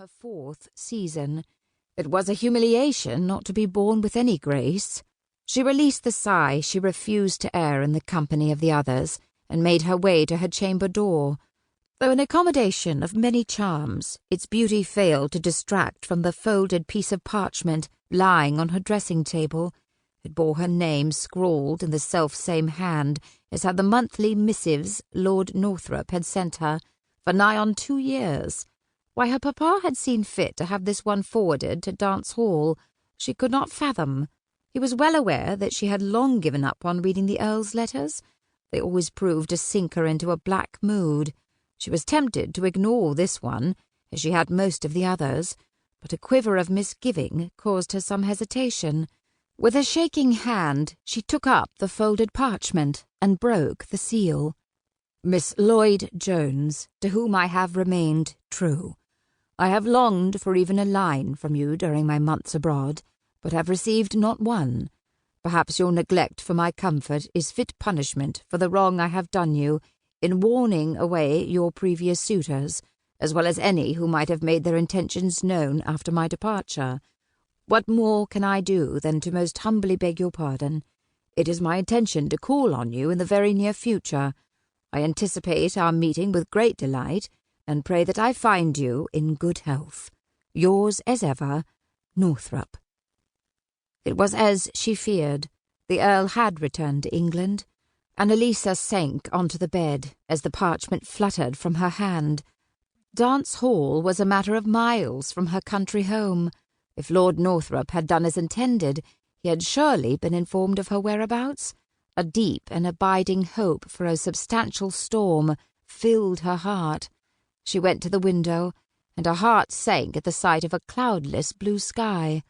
her 4th season. It was a humiliation not to be borne with any grace. She released the sigh she refused to air in the company of the others, and made her way to her chamber door. Though an accommodation of many charms, its beauty failed to distract from the folded piece of parchment lying on her dressing-table. It bore her name scrawled in the self-same hand as had the monthly missives Lord Northrup had sent her for nigh on 2 years. Why her papa had seen fit to have this one forwarded to Dance Hall, she could not fathom. He was well aware that she had long given up on reading the Earl's letters. They always proved to sink her into a black mood. She was tempted to ignore this one, as she had most of the others, but a quiver of misgiving caused her some hesitation. With a shaking hand, she took up the folded parchment and broke the seal. Miss Lloyd-Jones, to whom I have remained true. I have longed for even a line from you during my months abroad, but have received not one. Perhaps your neglect for my comfort is fit punishment for the wrong I have done you in warning away your previous suitors, as well as any who might have made their intentions known after my departure. What more can I do than to most humbly beg your pardon? It is my intention to call on you in the very near future. I anticipate our meeting with great delight, and pray that I find you in good health. Yours as ever, Northrup. It was as she feared. The Earl had returned to England. Annalisa sank onto the bed as the parchment fluttered from her hand. Dance Hall was a matter of miles from her country home. If Lord Northrup had done as intended, he had surely been informed of her whereabouts. A deep and abiding hope for a substantial storm filled her heart. She went to the window, and her heart sank at the sight of a cloudless blue sky.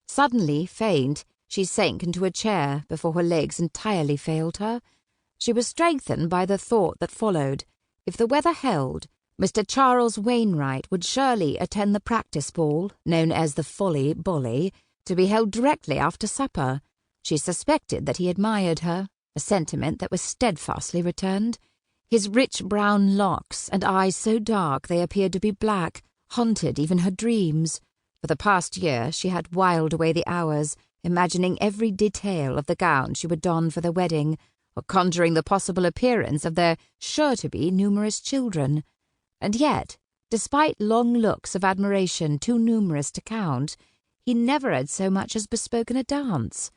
Suddenly faint, she sank into a chair before her legs entirely failed her. She was strengthened by the thought that followed. If the weather held, Mr. Charles Wainwright would surely attend the practice ball, known as the Folly Bolly, to be held directly after supper. She suspected that he admired her, a sentiment that was steadfastly returned. His rich brown locks and eyes so dark they appeared to be black haunted even her dreams. For the past year she had whiled away the hours, imagining every detail of the gown she would don for the wedding, or conjuring the possible appearance of their sure-to-be numerous children. And yet, despite long looks of admiration too numerous to count, he never had so much as bespoken a dance.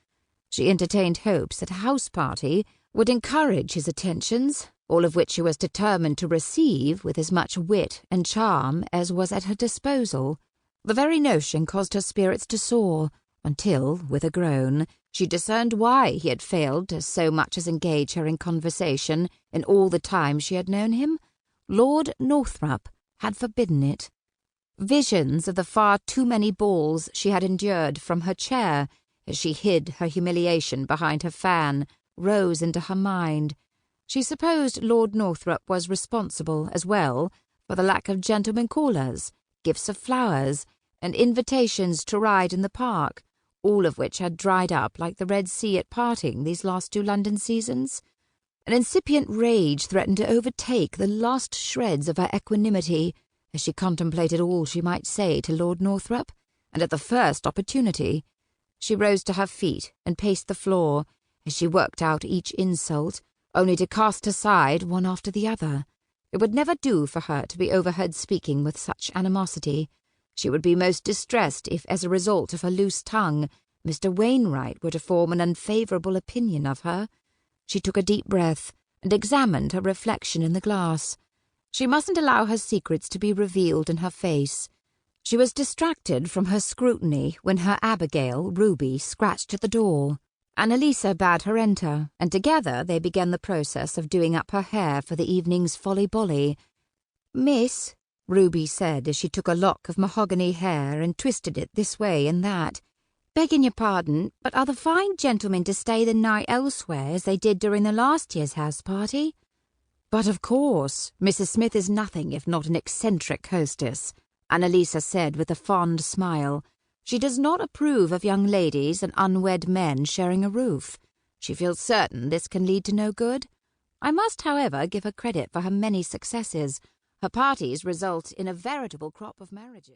She entertained hopes that a house-party would encourage his attentions, all of which she was determined to receive with as much wit and charm as was at her disposal. The very notion caused her spirits to soar, until, with a groan, she discerned why he had failed to so much as engage her in conversation in all the time she had known him. Lord Northrup had forbidden it. Visions of the far too many balls she had endured from her chair, as she hid her humiliation behind her fan, rose into her mind. She supposed Lord Northrup was responsible, as well, for the lack of gentlemen callers, gifts of flowers, and invitations to ride in the park, all of which had dried up like the Red Sea at parting these last 2 London seasons. An incipient rage threatened to overtake the last shreds of her equanimity as she contemplated all she might say to Lord Northrup, and at the first opportunity. She rose to her feet and paced the floor as she worked out each insult, only to cast aside one after the other. It would never do for her to be overheard speaking with such animosity. She would be most distressed if, as a result of her loose tongue, Mr. Wainwright were to form an unfavourable opinion of her. She took a deep breath and examined her reflection in the glass. She mustn't allow her secrets to be revealed in her face. She was distracted from her scrutiny when her Abigail, Ruby, scratched at the door. Annalisa bade her enter, and together they began the process of doing up her hair for the evening's folly-bolly. "Miss," Ruby said as she took a lock of mahogany hair and twisted it this way and that, "begging your pardon, but are the fine gentlemen to stay the night elsewhere as they did during the last year's house-party?" "But of course, Mrs. Smith is nothing if not an eccentric hostess," Annalisa said with a fond smile. "She does not approve of young ladies and unwed men sharing a roof. She feels certain this can lead to no good. I must, however, give her credit for her many successes. Her parties result in a veritable crop of marriages."